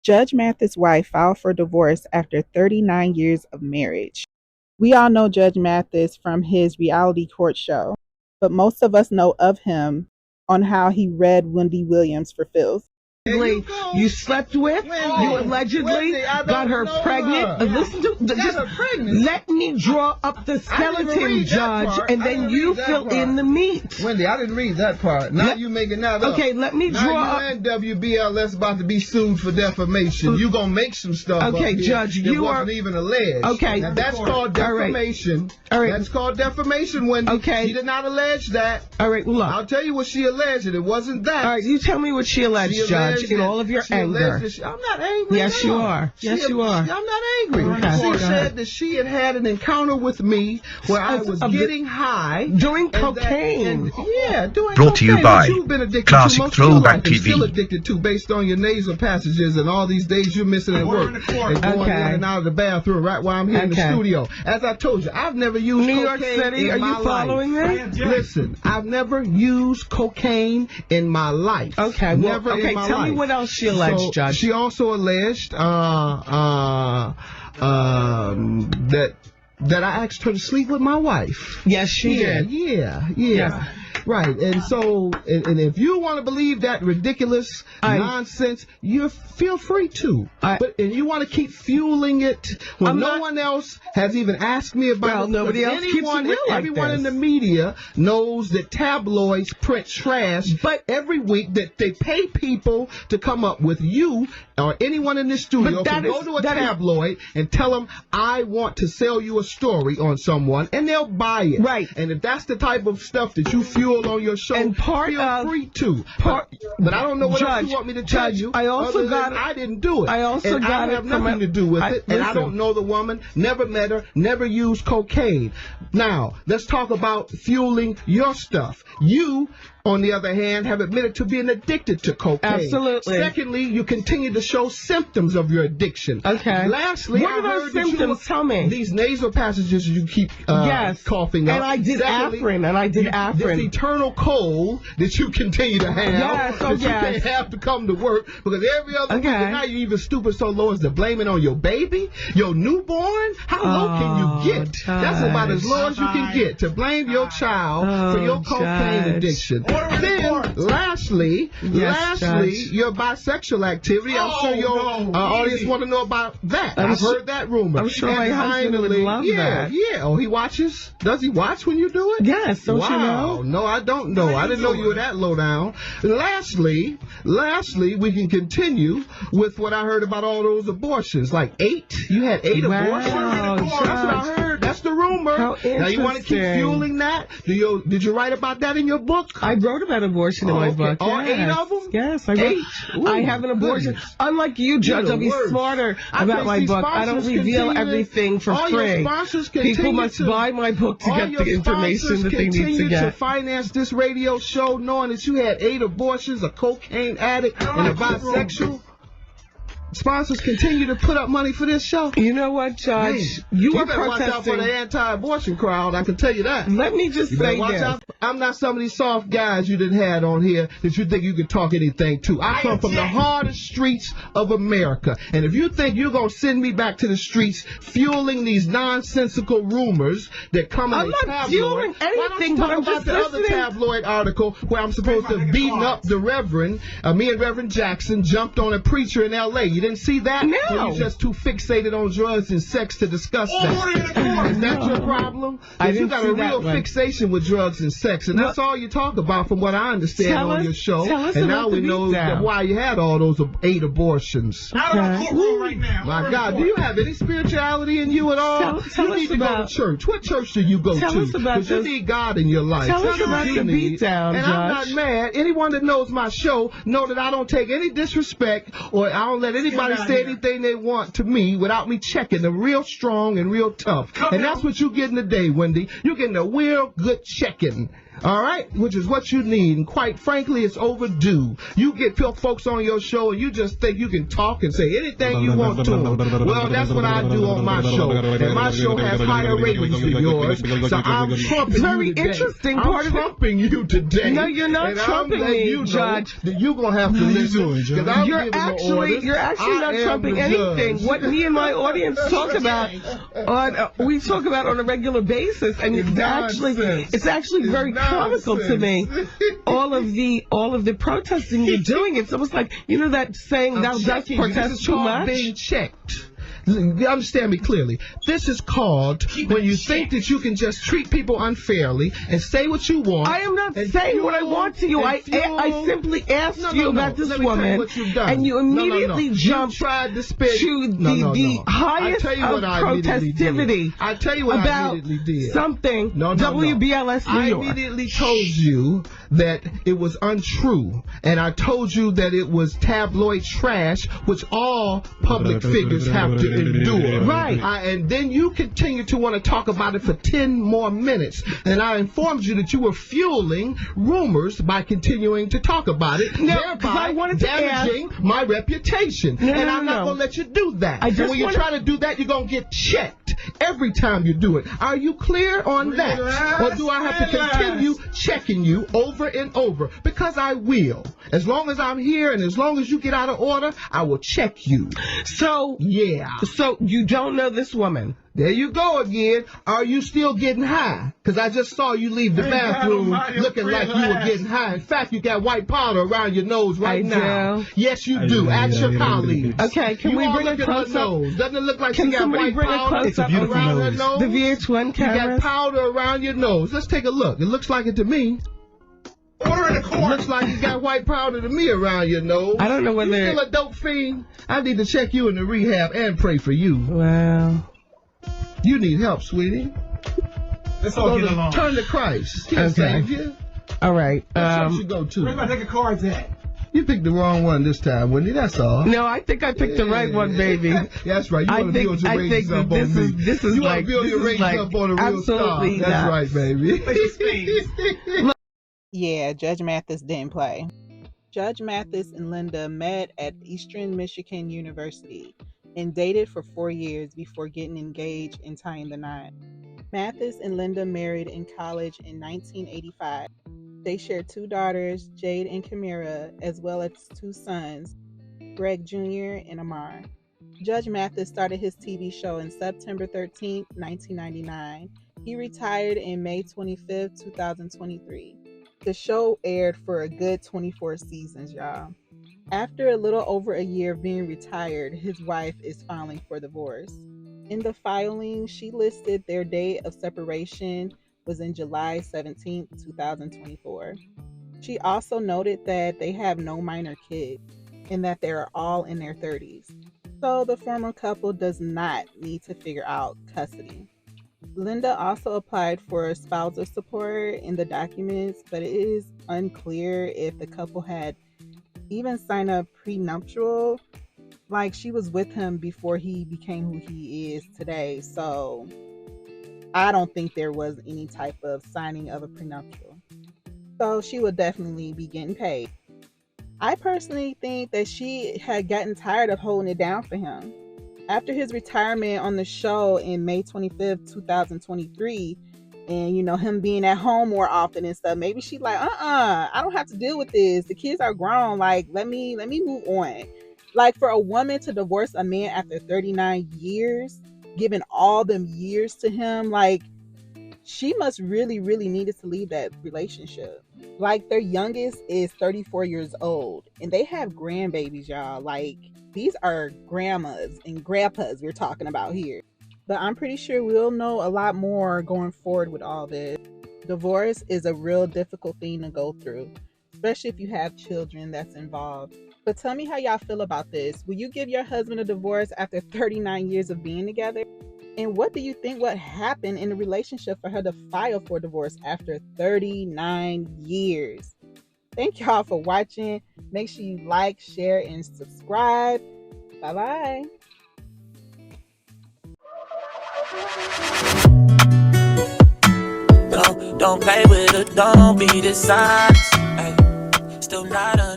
Judge Mathis' wife filed for divorce after 39 years of marriage. We all know Judge Mathis from his reality court show, but most of us know of him on how he read Wendy Williams for Phil's. You slept with, you allegedly got her pregnant. Listen to let me draw up the skeleton, Judge, and then you fill in the meat. Wendy, I didn't read that part. Now you making that up. Okay, let me draw up. Now you and WBLS about to be sued for defamation. You gonna make some stuff. Okay, up here Judge, you wasn't even alleged. Okay, now, that's called defamation. All right. That's called defamation, Wendy. Okay, she did not allege that. All right, look. I'll tell you what she alleged. It wasn't that. All right, you tell me what she alleged, Judge. In all of your anger. I'm not angry. Yes, you are. Yes, you are. I'm not angry. Okay. She said that she had an encounter with me where I was getting high. Doing cocaine. Doing cocaine. Brought to you by Classic Throwback TV. Still addicted to based on your nasal passages and all these days you're missing at work. And going in and out of the bathroom right while I'm here in the studio. As I told you, I've never used New cocaine York City. in my Are you following life. me? Listen, I've never used cocaine in my life. Okay, never in my tell life. me what else she alleged, Judge. She also alleged that I asked her to sleep with my wife. Yes, she did. Yeah. Yes. Right, and so, and if you want to believe that ridiculous nonsense, you feel free to. But and you want to keep fueling it when no one else has even asked me about it. Nobody else keeps it real like everyone this. in the media knows that tabloids print trash, but every week that they pay people to come up with you or anyone in this studio to go to a tabloid and tell them, I want to sell you a story on someone, and they'll buy it. Right. And if that's the type of stuff that you fuel on your show, and feel free to. But I don't know what else you want me to tell you. I also got I didn't do it. I also got it. I have nothing to do with it. And I don't know the woman, never met her, never used cocaine. Now, let's talk about fueling your stuff. You, on the other hand, have admitted to being addicted to cocaine. Absolutely. Secondly, you continue to show symptoms of your addiction. Okay. Lastly, what are those symptoms? Tell me. These nasal passages you keep coughing up. And I did Afrin. This eternal cold that you continue to have. Yes, that you can't have to come to work because every other week, and now you're even stupid so low as to blame it on your baby, your newborn. How low can you get? That's about as low as you can get, to blame your child for your cocaine addiction. Then, lastly, your bisexual activity. I'm sure your audience want to know about that. I've heard that rumor. I'm sure my husband would love that. Yeah. Oh, he watches? Does he watch when you do it? Yes. Don't you know? No, I don't know. I didn't know you were that low down. Lastly, we can continue with what I heard about all those abortions. Like 8? You had 8 abortions? That's what I heard. That's the rumor. Now you want to keep fueling that? Did you write about that in your book? I wrote about abortion in my book. All 8 of them? Yes, I wrote. I have an abortion. Unlike you, Judge, I'll be smarter about my book. I don't reveal everything for free. People must buy my book to get the information that they need to get. To finance this radio show knowing that you had 8 abortions, a cocaine addict, and a bisexual. Sponsors continue to put up money for this show. You know what, Judge? You are better watch out for the anti-abortion crowd. I can tell you that. Let me just say this. I'm not some of these soft guys you done had on here that you think you can talk anything to. I come from the hardest streets of America. And if you think you're going to send me back to the streets fueling these nonsensical rumors that come in a tabloid. I'm not fueling anything, but I'm just listening. The other tabloid article where I'm supposed to beat up the Reverend, me and Reverend Jackson jumped on a preacher in L.A. You didn't see that? No. You're just too fixated on drugs and sex to discuss that. Is that your problem? You got a real fixation with drugs and sex, and that's all you talk about from what I understand on your show. And now we know why you had all those 8 abortions. Right now. My God, do you have any spirituality in you at all? You need to go to church. What church do you go to? Because you need God in your life. Tell us about the beatdown, and Josh. I'm not mad. Anyone that knows my show know that I don't take any disrespect or I don't let anybody say anything they want to me without me checking them real strong and real tough. And that's what you getting today, Wendy. You're getting a real good checking. All right, which is what you need, and quite frankly, it's overdue. You get folks on your show, and you just think you can talk and say anything you want to them. Well, that's what I do on my show, and my show has higher ratings than yours. So I'm trumping very you today. Interesting I'm part trumping you today. No, you're not and trumping me, Judge. That you're gonna have to listen. You're actually not trumping anything. What me and my audience talk about we talk about on a regular basis, and it's actually very comical to me. All of the protesting you're doing, it's almost like, you know that saying, thou dost protest too much? Being checked. Understand me clearly. This is called when you think that you can just treat people unfairly and say what you want. I am not saying what I want to you. I simply asked you about this woman, and you immediately jumped to the highest of protestivity. I tell you what I immediately did. Something WBLS New York. I immediately told you that it was untrue, and I told you that it was tabloid trash, which all public figures have to endure. Right. And then you continue to want to talk about it for 10 more minutes, and I informed you that you were fueling rumors by continuing to talk about it, thereby damaging my reputation. And I'm not going to let you do that. When you try to do that, you're going to get checked every time you do it. Are you clear on that? Or do I have to continue checking you over and over? Because I will. As long as I'm here and as long as you get out of order, I will check you. So, yeah. So you don't know this woman? There you go again. Are you still getting high? Because I just saw you leave the bathroom looking like you were getting high. In fact, you got white powder around your nose right now. Yes, you do. Ask your colleagues. Okay, can we bring a close up? Doesn't it look like she got white powder around her nose? The VH1 cameras. You got powder around your nose. Let's take a look. It looks like it to me. Order in the court. Looks like you got white powder to me around your nose. I don't know whether you still a dope fiend. I need to check you in the rehab and pray for you. Wow. You need help, sweetie. Let's all get along. Turn to Christ. Can't save you. All right. That's what you go to. Where's my deck of cards at? You picked the wrong one this time, Wendy. That's all. No, I think I picked the right one, baby. That's right. You want to build your ratings up on me. This is you want to build your ratings up on a real star. That's right, baby. Yeah, Judge Mathis didn't play. Judge Mathis and Linda met at Eastern Michigan University and dated for 4 years before getting engaged and tying the knot. Mathis and Linda married in college in 1985. They shared 2 daughters, Jade and Kamira, as well as 2 sons, Greg Jr. and Amar. Judge Mathis started his TV show on September 13, 1999. He retired in May 25, 2023. The show aired for a good 24 seasons, y'all. After a little over a year of being retired, his wife is filing for divorce. In the filing, she listed their date of separation was in July 17, 2024. She also noted that they have no minor kids and that they are all in their 30s. So the former couple does not need to figure out custody. Linda also applied for spousal support in the documents, but it is unclear if the couple had even signed a prenuptial. Like, she was with him before he became who he is today, so I don't think there was any type of signing of a prenuptial. So she would definitely be getting paid. I personally think that she had gotten tired of holding it down for him. After his retirement on the show in May 25th, 2023, and him being at home more often and stuff, maybe she's like, I don't have to deal with this. The kids are grown. Like, let me move on. Like, for a woman to divorce a man after 39 years, giving all them years to him, like, she must really, really needed to leave that relationship. Like, their youngest is 34 years old, and they have grandbabies, y'all. Like, these are grandmas and grandpas we're talking about here. But I'm pretty sure we'll know a lot more going forward with all this. Divorce is a real difficult thing to go through, especially if you have children that's involved. But tell me how y'all feel about this. Will you give your husband a divorce after 39 years of being together? And what do you think would happen in the relationship for her to file for divorce after 39 years? Thank y'all for watching. Make sure you like, share, and subscribe. Bye-bye. No. Don't play with her, don't be dishonest. Ay, still not